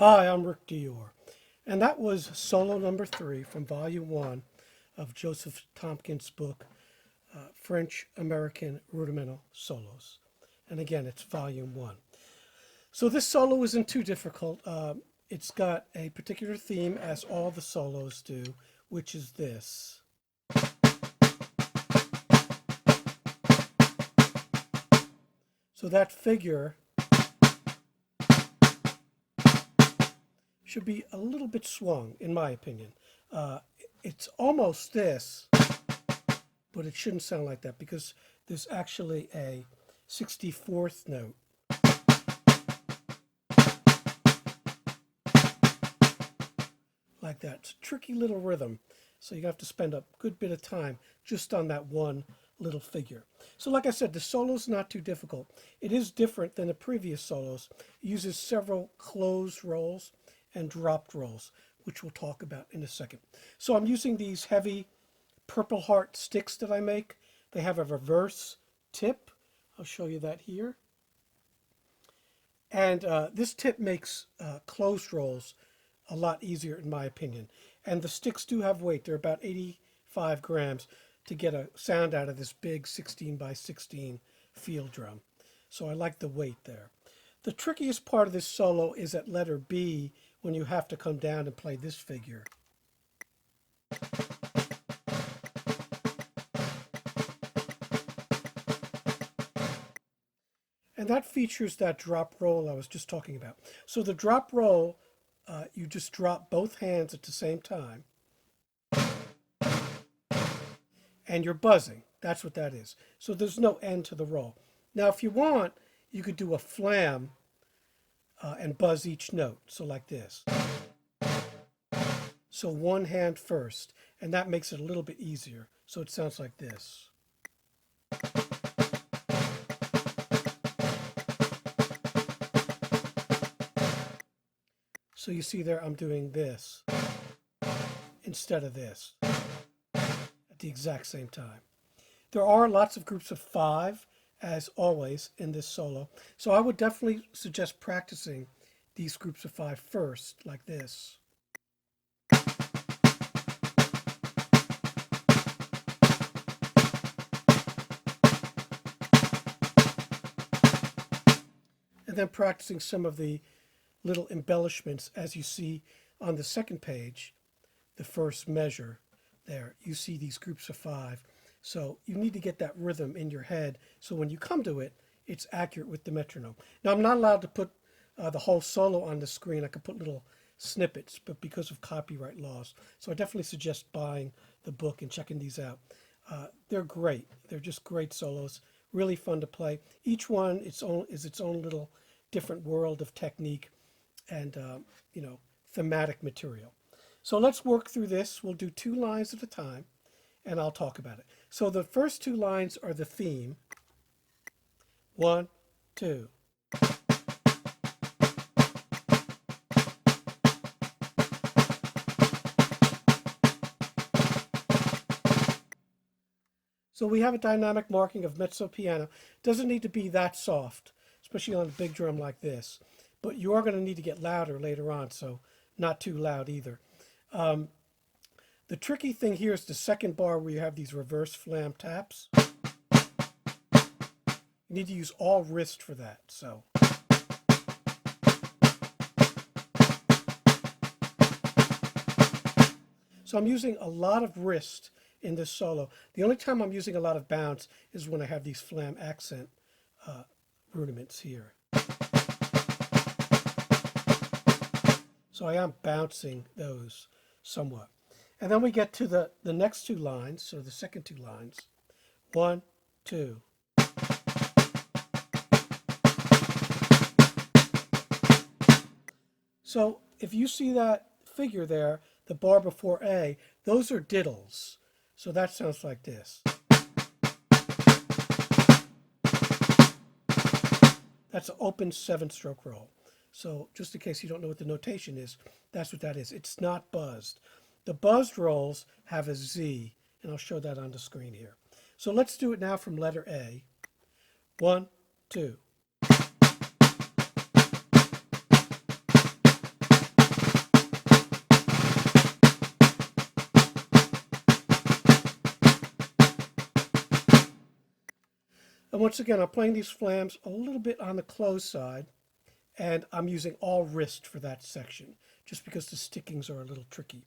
Hi, I'm Rick Dior, and that was solo number 3 from volume 1 of Joseph Tompkins' book, French American Rudimental Solos. And again, it's volume 1. So this solo isn't too difficult. It's got a particular theme, as all the solos do, which is this. So that figure should be a little bit swung, in my opinion. It's almost this, but it shouldn't sound like that because there's actually a 64th note. Like that. It's a tricky little rhythm, so you have to spend a good bit of time just on that one little figure. So like I said, the solo's not too difficult. It is different than the previous solos. It uses several closed rolls and dropped rolls, which we'll talk about in a second. So I'm using these heavy purpleheart sticks that I make. They have a reverse tip. I'll show you that here. And this tip makes closed rolls a lot easier, in my opinion. And the sticks do have weight. They're about 85 grams to get a sound out of this big 16 by 16 field drum. So I like the weight there. The trickiest part of this solo is at letter B, when you have to come down and play this figure. And that features that drop roll I was just talking about. So the drop roll, you just drop both hands at the same time. And you're buzzing. That's what that is. So there's no end to the roll. Now if you want, you could do a flam and buzz each note. So like this. So one hand first, and that makes it a little bit easier. So it sounds like this. So you see there, I'm doing this instead of this at the exact same time. There are lots of groups of 5, as always, in this solo. So I would definitely suggest practicing these groups of 5 first, like this. And then practicing some of the little embellishments, as you see on the second page, the first measure there. You see these groups of 5. So you need to get that rhythm in your head so when you come to it, it's accurate with the metronome. Now I'm not allowed to put the whole solo on the screen. I could put little snippets, but because of copyright laws. So I definitely suggest buying the book and checking these out. They're great. They're just great solos. Really fun to play. Each one is its own little different world of technique and thematic material. So let's work through this. We'll do 2 lines at a time, and I'll talk about it. So the first 2 lines are the theme. 1, 2. So we have a dynamic marking of mezzo piano. Doesn't need to be that soft, especially on a big drum like this. But you are going to need to get louder later on, so not too loud either. The tricky thing here is the second bar where you have these reverse flam taps. You need to use all wrist for that. So I'm using a lot of wrist in this solo. The only time I'm using a lot of bounce is when I have these flam accent rudiments here. So I am bouncing those somewhat. And then we get to the next 2 lines, so the second 2 lines. 1, 2. So if you see that figure there, the bar before A, those are diddles. So that sounds like this. That's an open 7-stroke roll. So just in case you don't know what the notation is, that's what that is. It's not buzzed. The buzzed rolls have a Z, and I'll show that on the screen here. So let's do it now from letter A. 1, 2. And once again, I'm playing these flams a little bit on the closed side, and I'm using all wrist for that section, just because the stickings are a little tricky.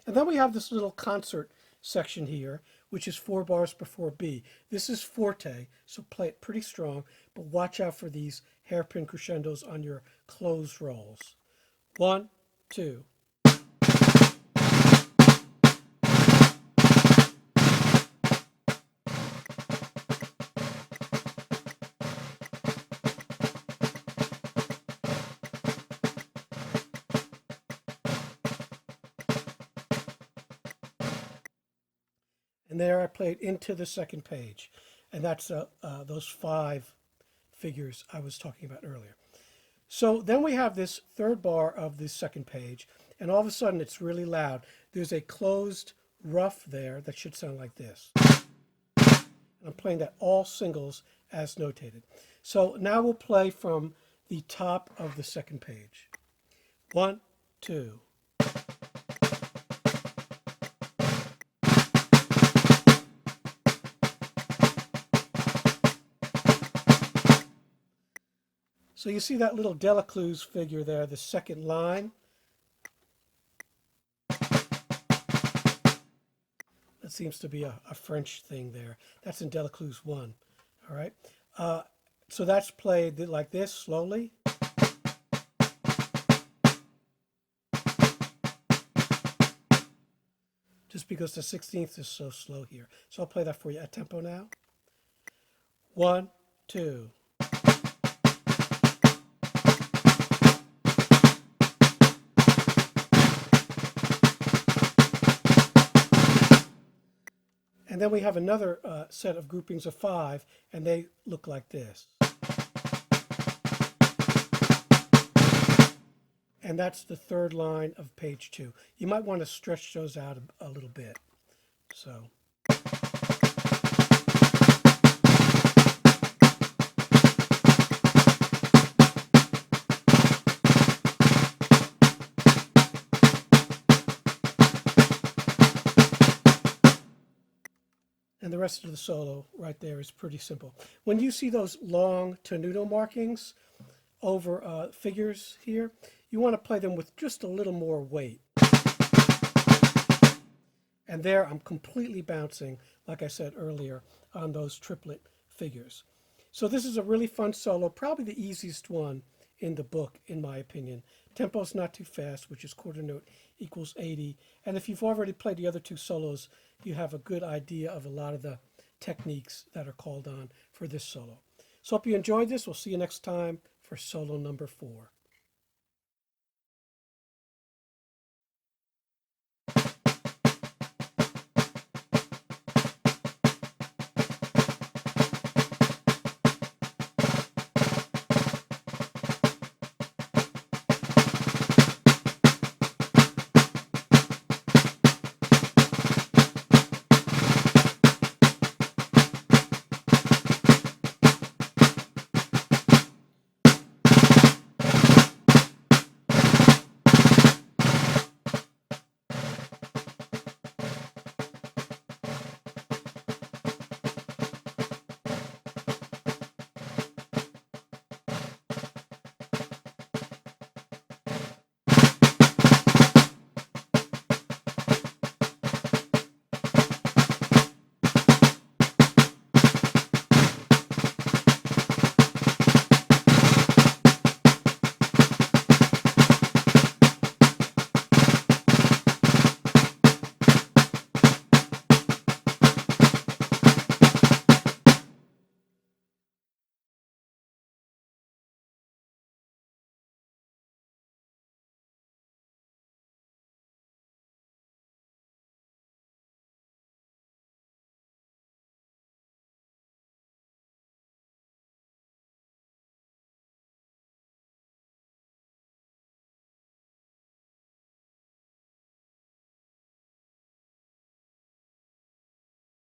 And then we have this little concert section here, which is 4 bars before B. This is forte, so play it pretty strong, but watch out for these hairpin crescendos on your closed rolls. 1, 2. And there I played into the second page. And that's those 5 figures I was talking about earlier. So then we have this third bar of the second page, and all of a sudden it's really loud. There's a closed rough there that should sound like this. And I'm playing that all singles as notated. So now we'll play from the top of the second page. 1, 2. So you see that little Delacluse figure there, the second line. That seems to be a French thing there. That's in Delacluse 1. All right. So that's played like this, slowly. Just because the 16th is so slow here. So I'll play that for you at tempo now. 1, 2. And then we have another set of groupings of 5, and they look like this. And that's the third line of page 2. You might want to stretch those out a little bit. So. And the rest of the solo right there is pretty simple. When you see those long tenuto markings over figures here, you want to play them with just a little more weight. And there I'm completely bouncing, like I said earlier, on those triplet figures. So this is a really fun solo, probably the easiest one in the book, in my opinion. Tempo's not too fast, which is quarter note equals 80. And if you've already played the other 2 solos, you have a good idea of a lot of the techniques that are called on for this solo. So hope you enjoyed this. We'll see you next time for solo number 4.